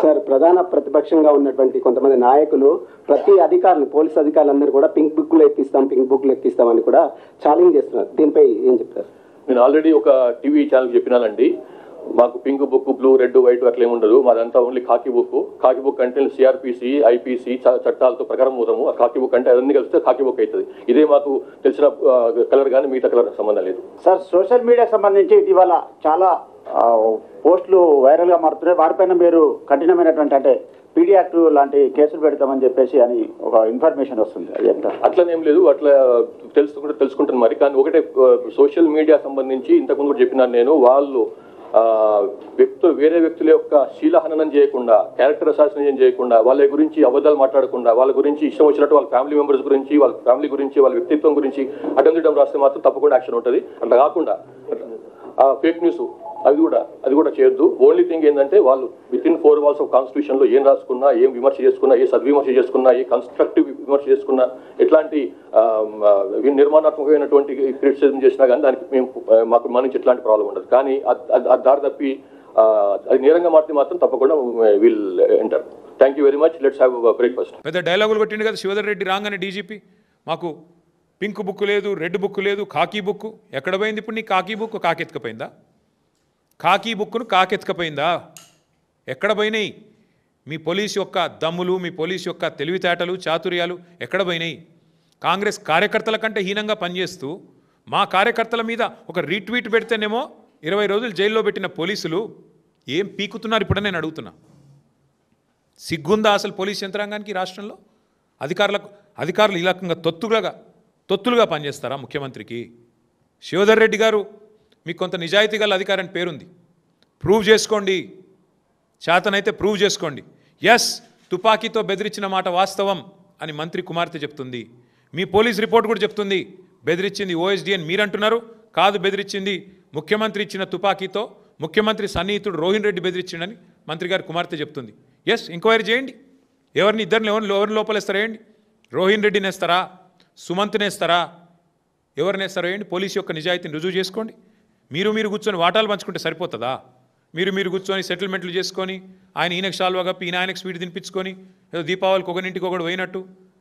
Sir, ప్రధాన ప్రతిపక్షంగా ఉన్నటువంటి కొంతమంది నాయకులు ప్రతి అధికారులు, పోలీస్ అధికారులందరూ కూడా పింక్ బుక్లు ఎక్కిస్తామని కూడా ఛాలెంజ్ చేస్తున్నారు. దీనిపై ఏం చెప్తారు? నేను ఆల్రెడీ ఒక టీవీ ఛానల్ చెప్పినానండి, మాకు pink book, blue, red, white అట్లా ఏముండదు. మాదంతా ఓన్లీ కాకి బుక్ అంటే సిఆర్పిసి, ఐపీసీ చట్టాలతో ప్రకారం పోతాము. ఆ కాకి బుక్ అంటే అన్ని కలిస్తే కాకి బుక్ అవుతుంది. ఇదే మాకు తెలిసిన కలర్ కానీ మిగతా కలర్ సంబంధం లేదు. సార్, సోషల్ మీడియా సంబంధించి ఇటీవల చాలా పోస్టులు వైరల్గా మారుతున్నాయి. వాటిపైన మీరు కఠినమైనటువంటి అంటే పీడీ యాక్ట్ లాంటి కేసులు పెడతామని చెప్పేసి అని ఒక ఇన్ఫర్మేషన్ వస్తుంది. అది ఎంత అట్లనేం లేదు, అట్లా తెలుసుకుంటాను మరి. కానీ ఒకటే, సోషల్ మీడియా సంబంధించి ఇంతకుముందు కూడా చెప్పినాను నేను, వాళ్ళు వేరే వ్యక్తుల యొక్క శీలహననం చేయకుండా, క్యారెక్టర్ అసాసినేషన్ చేయకుండా, వాళ్ళ గురించి అబద్ధాలు మాట్లాడకుండా, వాళ్ళ గురించి ఇష్టం వచ్చినట్టు వాళ్ళ ఫ్యామిలీ మెంబర్స్ గురించి, వాళ్ళ ఫ్యామిలీ గురించి, వాళ్ళ వ్యక్తిత్వం గురించి అడ్డం రాస్తే మాత్రం తప్పకుండా యాక్షన్ ఉంటుంది. అట్లా కాకుండా ఫేక్ న్యూస్ అది కూడా చేయొద్దు. ఓన్లీ థింగ్ ఏంటంటే, వాళ్ళు విత్-ఇన్ 4 walls ఆఫ్ కాన్స్టిట్యూషన్ లో ఏం రాసుకున్నా, ఏం విమర్శ చేసుకున్నా, ఏ సద్విమర్శ చేసుకున్నా, ఏ కన్స్ట్రక్టివ్ విమర్శ చేసుకున్నా, ఎట్లాంటి నిర్మాణాత్మకమైనటువంటి క్రిటిసిజం చేసినా కానీ దానికి మాకు మన నుంచి ఎట్లాంటి ప్రాబ్లం ఉండదు. కానీ అది దారి తప్పి అది నేరంగా మారితే మాత్రం తప్పకుండా will enter. Thank you very much. Let's have breakfast. పెద్ద డైలాగులు కొట్టిండు కదా శివధర్ రెడ్డి రాగానే డీజీపీ, మాకు పింక్ బుక్ లేదు, రెడ్ బుక్ లేదు, కాకి బుక్. ఎక్కడ పోయింది ఇప్పుడు నీ కాకి బుక్? కాకెత్తుకపోయిందా? కాకి బుక్ను కాకెత్తుకపోయిందా? ఎక్కడ పోయినాయి మీ పోలీసు యొక్క దమ్ములు, మీ పోలీసు యొక్క తెలివితేటలు, చాతుర్యాలు ఎక్కడ పోయినాయి? కాంగ్రెస్ కార్యకర్తల కంటే హీనంగా పనిచేస్తూ మా కార్యకర్తల మీద ఒక రీట్వీట్ పెడితేనేమో 20 రోజులు జైల్లో పెట్టిన పోలీసులు ఏం పీకుతున్నారు ఇప్పుడు నేను అడుగుతున్నా. సిగ్గుందా అసలు పోలీస్ యంత్రాంగానికి రాష్ట్రంలో? అధికారులు ఈ రకంగా తొత్తులుగా పనిచేస్తారా ముఖ్యమంత్రికి? శివధర్ రెడ్డి గారు, మీకు కొంత నిజాయితీ గల అధికారం పేరుంది, ప్రూవ్ చేసుకోండి. చేతనైతే ప్రూవ్ చేసుకోండి. ఎస్, తుపాకీతో బెదిరించిన మాట వాస్తవం అని మంత్రి కుమార్తె చెప్తుంది. మీ పోలీస్ రిపోర్ట్ కూడా చెప్తుంది బెదిరించింది ఓఎస్డీ అని మీరంటున్నారు. కాదు, బెదిరించింది ముఖ్యమంత్రి ఇచ్చిన తుపాకీతో ముఖ్యమంత్రి సన్నిహితుడు రోహిన్ రెడ్డి బెదిరించిండని మంత్రి గారి కుమార్తె చెప్తుంది. ఎస్, ఎంక్వైరీ చేయండి. ఇద్దరిని ఎవరిని లోపలేస్తారా వేయండి? రోహిన్ రెడ్డిని వేస్తారా, సుమంత్ని వేస్తారా, ఎవరినేస్తారో వేయండి. పోలీసు యొక్క నిజాయితీని రుజువు చేసుకోండి. మీరు కూర్చొని వాటాలు పంచుకుంటే సరిపోతుందా? మీరు కూర్చొని సెటిల్మెంట్లు చేసుకొని, ఈయనకు షాల్వా కప్పి ఆయనకు స్వీట్ తినిపించుకొని ఏదో దీపావళికి ఒకరింటికి ఒకటి పోయినట్టు